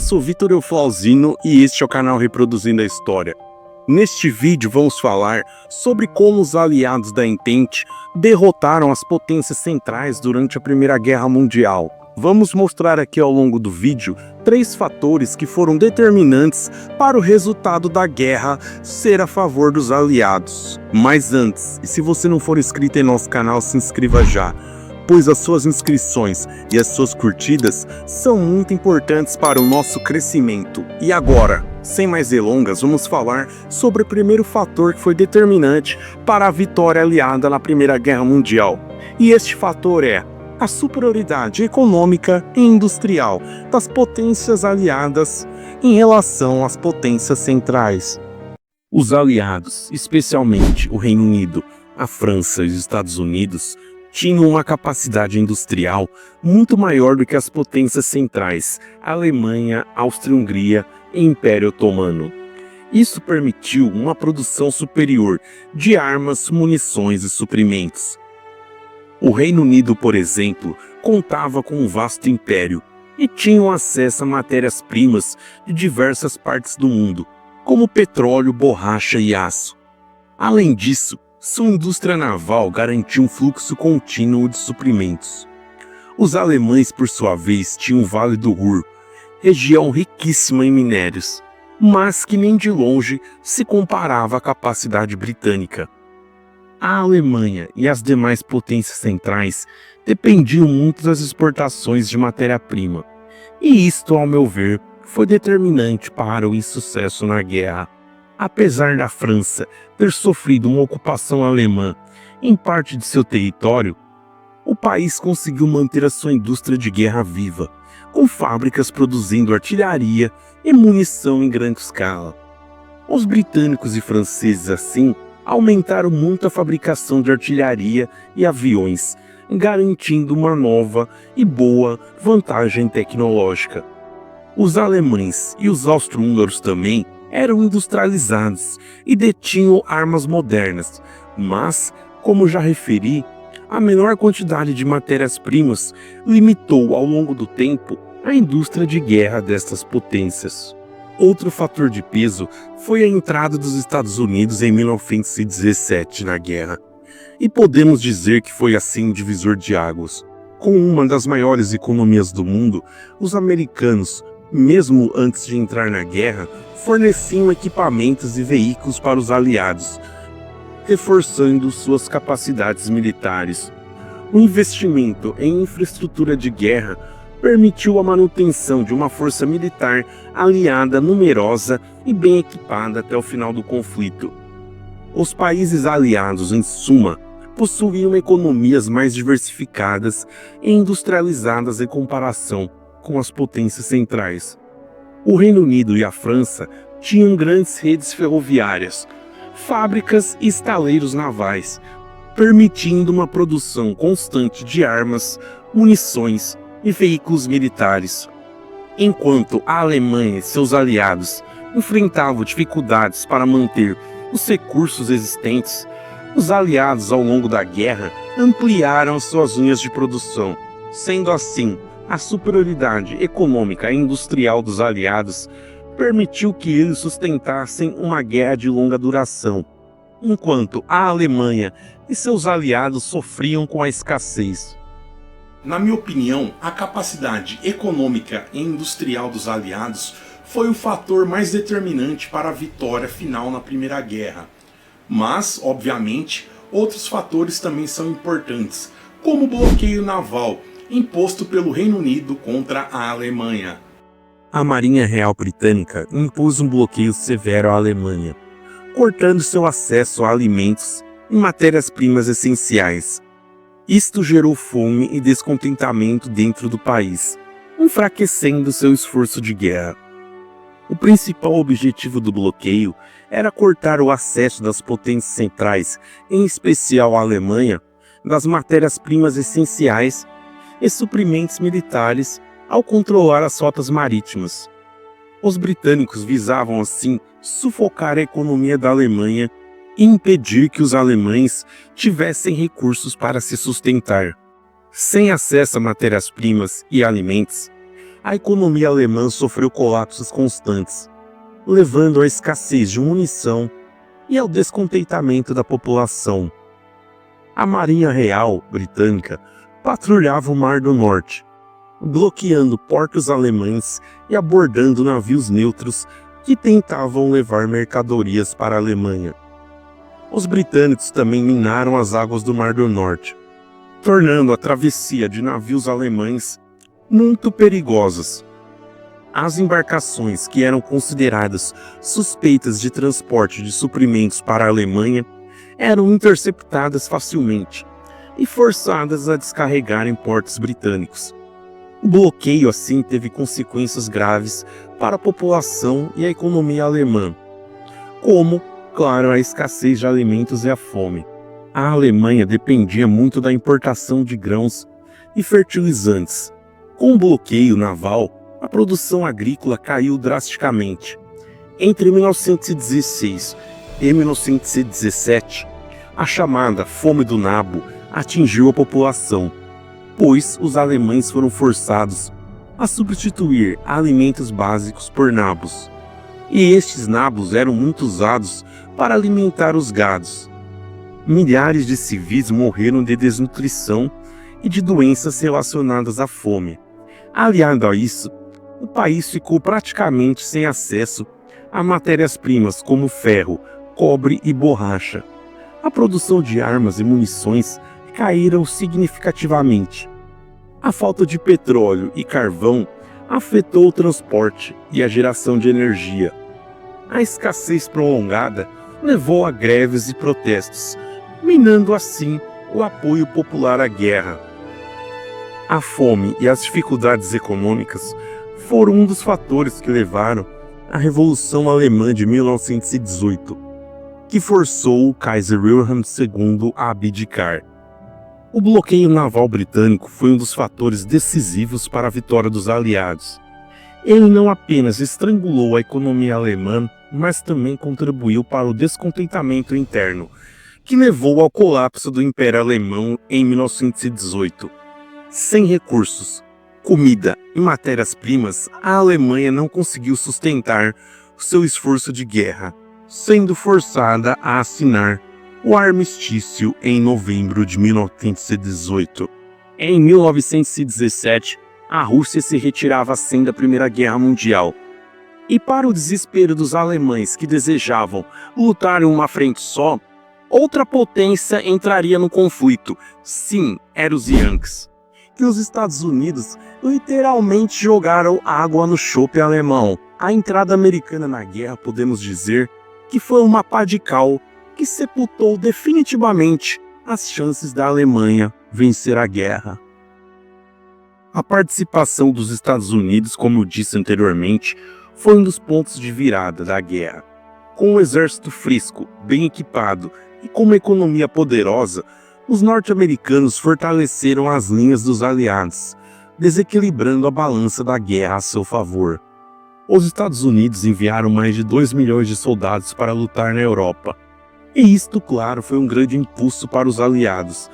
sou Vitor Euflauzino e este é o canal Reproduzindo a História. Neste vídeo vamos falar sobre como os aliados da Entente derrotaram as potências centrais durante a Primeira Guerra Mundial. Vamos mostrar aqui ao longo do vídeo 3 fatores que foram determinantes para o resultado da guerra ser a favor dos aliados. Mas antes, e se você não for inscrito em nosso canal, se inscreva já, pois as suas inscrições e as suas curtidas são muito importantes para o nosso crescimento. E agora, sem mais delongas, vamos falar sobre o primeiro fator que foi determinante para a vitória aliada na Primeira Guerra Mundial. E este fator é a superioridade econômica e industrial das potências aliadas em relação às potências centrais. Os aliados, especialmente o Reino Unido, a França e os Estados Unidos, tinham uma capacidade industrial muito maior do que as potências centrais, Alemanha, Áustria-Hungria e Império Otomano. Isso permitiu uma produção superior de armas, munições e suprimentos. O Reino Unido, por exemplo, contava com um vasto império e tinha acesso a matérias-primas de diversas partes do mundo, como petróleo, borracha e aço. Além disso, sua indústria naval garantia um fluxo contínuo de suprimentos. Os alemães, por sua vez, tinham o Vale do Ruhr, região riquíssima em minérios, mas que nem de longe se comparava à capacidade britânica. A Alemanha e as demais potências centrais dependiam muito das exportações de matéria-prima, e isto, ao meu ver, foi determinante para o insucesso na guerra. Apesar da França ter sofrido uma ocupação alemã em parte de seu território, o país conseguiu manter a sua indústria de guerra viva, com fábricas produzindo artilharia e munição em grande escala. Os britânicos e franceses, assim, aumentaram muito a fabricação de artilharia e aviões, garantindo uma nova e boa vantagem tecnológica. Os alemães e os austro-húngaros também eram industrializados e detinham armas modernas, mas, como já referi, a menor quantidade de matérias-primas limitou ao longo do tempo a indústria de guerra destas potências. Outro fator de peso foi a entrada dos Estados Unidos em 1917 na guerra, e podemos dizer que foi assim um divisor de águas. Com uma das maiores economias do mundo, os americanos, mesmo antes de entrar na guerra, forneciam equipamentos e veículos para os aliados, reforçando suas capacidades militares. O investimento em infraestrutura de guerra permitiu a manutenção de uma força militar aliada numerosa e bem equipada até o final do conflito. Os países aliados, em suma, possuíam economias mais diversificadas e industrializadas em comparação com as potências centrais. O Reino Unido e a França tinham grandes redes ferroviárias, fábricas e estaleiros navais, permitindo uma produção constante de armas, munições e veículos militares. Enquanto a Alemanha e seus aliados enfrentavam dificuldades para manter os recursos existentes, os aliados ao longo da guerra ampliaram suas linhas de produção. Sendo assim, a superioridade econômica e industrial dos aliados permitiu que eles sustentassem uma guerra de longa duração, enquanto a Alemanha e seus aliados sofriam com a escassez. Na minha opinião, a capacidade econômica e industrial dos aliados foi o fator mais determinante para a vitória final na Primeira Guerra. Mas, obviamente, outros fatores também são importantes, como o bloqueio naval imposto pelo Reino Unido contra a Alemanha. A Marinha Real Britânica impôs um bloqueio severo à Alemanha, cortando seu acesso a alimentos e matérias-primas essenciais. Isto gerou fome e descontentamento dentro do país, enfraquecendo seu esforço de guerra. O principal objetivo do bloqueio era cortar o acesso das potências centrais, em especial a Alemanha, das matérias-primas essenciais e suprimentos militares ao controlar as rotas marítimas. Os britânicos visavam, assim, sufocar a economia da Alemanha e impedir que os alemães tivessem recursos para se sustentar. Sem acesso a matérias-primas e alimentos, a economia alemã sofreu colapsos constantes, levando à escassez de munição e ao descontentamento da população. A Marinha Real Britânica patrulhava o Mar do Norte, bloqueando portos alemães e abordando navios neutros que tentavam levar mercadorias para a Alemanha. Os britânicos também minaram as águas do Mar do Norte, tornando a travessia de navios alemães muito perigosas. As embarcações que eram consideradas suspeitas de transporte de suprimentos para a Alemanha eram interceptadas facilmente e forçadas a descarregar em portos britânicos. O bloqueio, assim, teve consequências graves para a população e a economia alemã, como, claro, a escassez de alimentos e a fome. A Alemanha dependia muito da importação de grãos e fertilizantes. Com o bloqueio naval, a produção agrícola caiu drasticamente. Entre 1916 e 1917, a chamada Fome do Nabo atingiu a população, pois os alemães foram forçados a substituir alimentos básicos por nabos. E estes nabos eram muito usados para alimentar os gados. Milhares de civis morreram de desnutrição e de doenças relacionadas à fome. Aliado a isso, o país ficou praticamente sem acesso a matérias-primas como ferro, cobre e borracha. A produção de armas e munições caíram significativamente. A falta de petróleo e carvão afetou o transporte e a geração de energia. A escassez prolongada levou a greves e protestos, minando assim o apoio popular à guerra. A fome e as dificuldades econômicas foram um dos fatores que levaram à Revolução Alemã de 1918, que forçou o Kaiser Wilhelm II a abdicar. O bloqueio naval britânico foi um dos fatores decisivos para a vitória dos aliados. Ele não apenas estrangulou a economia alemã, mas também contribuiu para o descontentamento interno, que levou ao colapso do Império Alemão em 1918. Sem recursos, comida e matérias-primas, a Alemanha não conseguiu sustentar o seu esforço de guerra, sendo forçada a assinar o armistício em novembro de 1918. Em 1917, a Rússia se retirava assim da Primeira Guerra Mundial. E para o desespero dos alemães que desejavam lutar em uma frente só, outra potência entraria no conflito. Sim, eram os Yankees. Que os Estados Unidos literalmente jogaram água no chope alemão. A entrada americana na guerra, podemos dizer, que foi uma pá de cal que sepultou definitivamente as chances da Alemanha vencer a guerra. A participação dos Estados Unidos, como eu disse anteriormente, foi um dos pontos de virada da guerra. Com um exército fresco, bem equipado e com uma economia poderosa, os norte-americanos fortaleceram as linhas dos aliados, desequilibrando a balança da guerra a seu favor. Os Estados Unidos enviaram mais de 2 milhões de soldados para lutar na Europa. E isto, claro, foi um grande impulso para os aliados,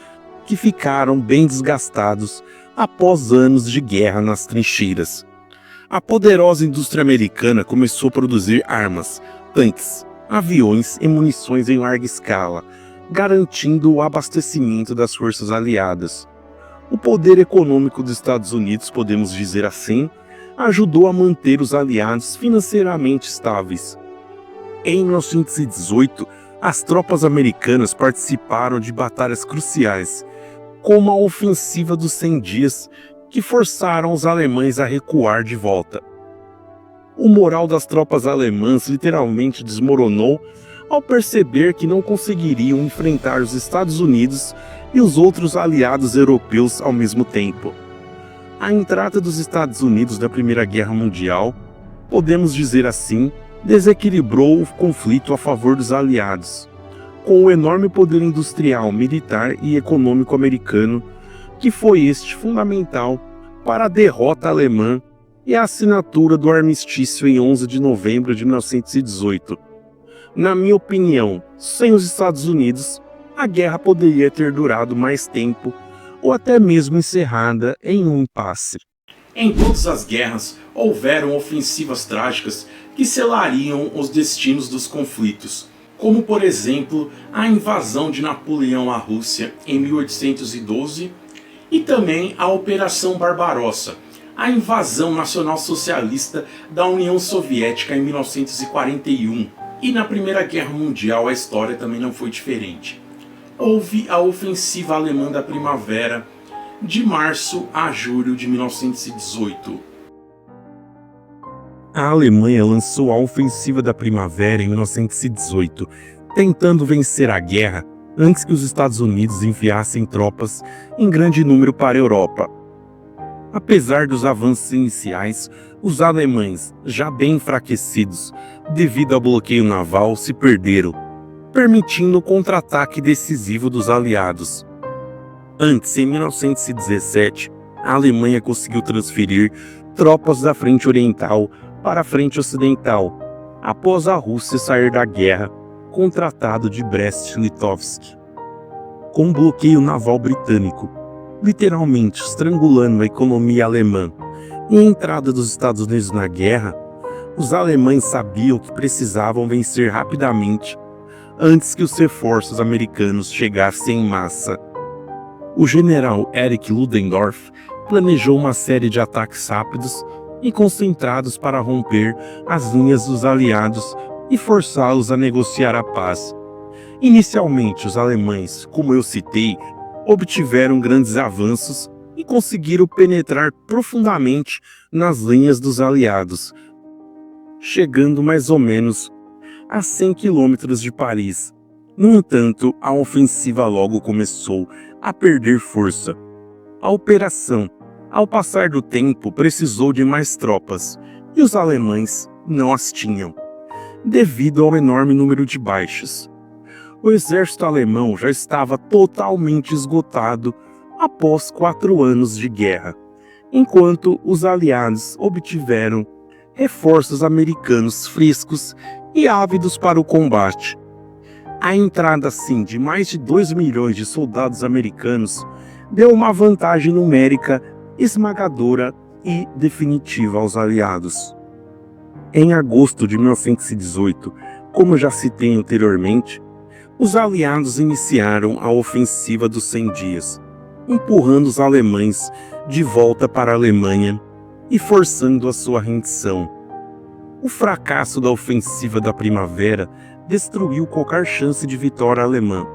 que ficaram bem desgastados após anos de guerra nas trincheiras. A poderosa indústria americana começou a produzir armas, tanques, aviões e munições em larga escala, garantindo o abastecimento das forças aliadas. O poder econômico dos Estados Unidos, podemos dizer assim, ajudou a manter os aliados financeiramente estáveis. Em 1918, as tropas americanas participaram de batalhas cruciais, como a ofensiva dos 100 dias, que forçaram os alemães a recuar de volta. O moral das tropas alemãs literalmente desmoronou ao perceber que não conseguiriam enfrentar os Estados Unidos e os outros aliados europeus ao mesmo tempo. A entrada dos Estados Unidos na Primeira Guerra Mundial, podemos dizer assim, desequilibrou o conflito a favor dos aliados, com o enorme poder industrial, militar e econômico americano, que foi este fundamental para a derrota alemã e a assinatura do armistício em 11 de novembro de 1918. Na minha opinião, sem os Estados Unidos, a guerra poderia ter durado mais tempo ou até mesmo encerrada em um impasse. Em todas as guerras, houveram ofensivas trágicas que selariam os destinos dos conflitos, como por exemplo a invasão de Napoleão à Rússia em 1812 e também a Operação Barbarossa, a invasão nacional-socialista da União Soviética em 1941. E na Primeira Guerra Mundial a história também não foi diferente. Houve a ofensiva alemã da primavera, de março a julho de 1918. A Alemanha lançou a ofensiva da primavera em 1918, tentando vencer a guerra antes que os Estados Unidos enviassem tropas em grande número para a Europa. Apesar dos avanços iniciais, os alemães, já bem enfraquecidos devido ao bloqueio naval, se perderam, permitindo o contra-ataque decisivo dos aliados. Antes, em 1917, a Alemanha conseguiu transferir tropas da frente oriental para a frente ocidental, após a Rússia sair da guerra com o Tratado de Brest-Litovsk. Com o bloqueio naval britânico, literalmente estrangulando a economia alemã, e a entrada dos Estados Unidos na guerra, os alemães sabiam que precisavam vencer rapidamente antes que os reforços americanos chegassem em massa. O general Erich Ludendorff planejou uma série de ataques rápidos e concentrados para romper as linhas dos aliados e forçá-los a negociar a paz. Inicialmente, os alemães, como eu citei, obtiveram grandes avanços e conseguiram penetrar profundamente nas linhas dos aliados, chegando mais ou menos a 100 quilômetros de Paris. No entanto, a ofensiva logo começou a perder força. A operação, ao passar do tempo, precisou de mais tropas, e os alemães não as tinham, devido ao enorme número de baixas. O exército alemão já estava totalmente esgotado após 4 anos de guerra, enquanto os aliados obtiveram reforços americanos frescos e ávidos para o combate. A entrada assim de mais de 2 milhões de soldados americanos deu uma vantagem numérica esmagadora e definitiva aos aliados. Em agosto de 1918, como já citei anteriormente, os aliados iniciaram a ofensiva dos 100 dias, empurrando os alemães de volta para a Alemanha e forçando a sua rendição. O fracasso da ofensiva da primavera destruiu qualquer chance de vitória alemã.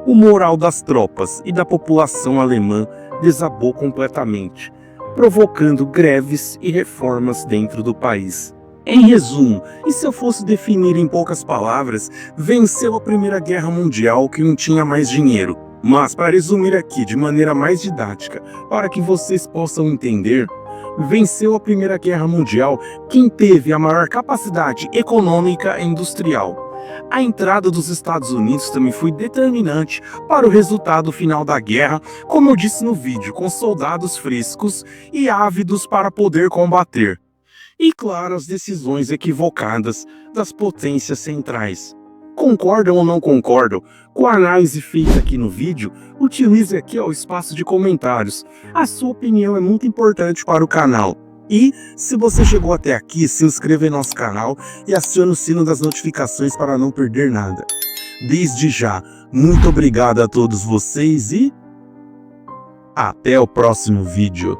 O moral das tropas e da população alemã desabou completamente, provocando greves e reformas dentro do país. Em resumo, e se eu fosse definir em poucas palavras, venceu a Primeira Guerra Mundial que não tinha mais dinheiro. Mas, para resumir aqui de maneira mais didática, para que vocês possam entender, venceu a Primeira Guerra Mundial quem teve a maior capacidade econômica e industrial. A entrada dos Estados Unidos também foi determinante para o resultado final da guerra, como eu disse no vídeo, com soldados frescos e ávidos para poder combater. E claro, as decisões equivocadas das potências centrais. Concordam ou não concordam com a análise feita aqui no vídeo? Utilize aqui o espaço de comentários. A sua opinião é muito importante para o canal. E, se você chegou até aqui, se inscreva em nosso canal e acione o sino das notificações para não perder nada. Desde já, muito obrigado a todos vocês e até o próximo vídeo.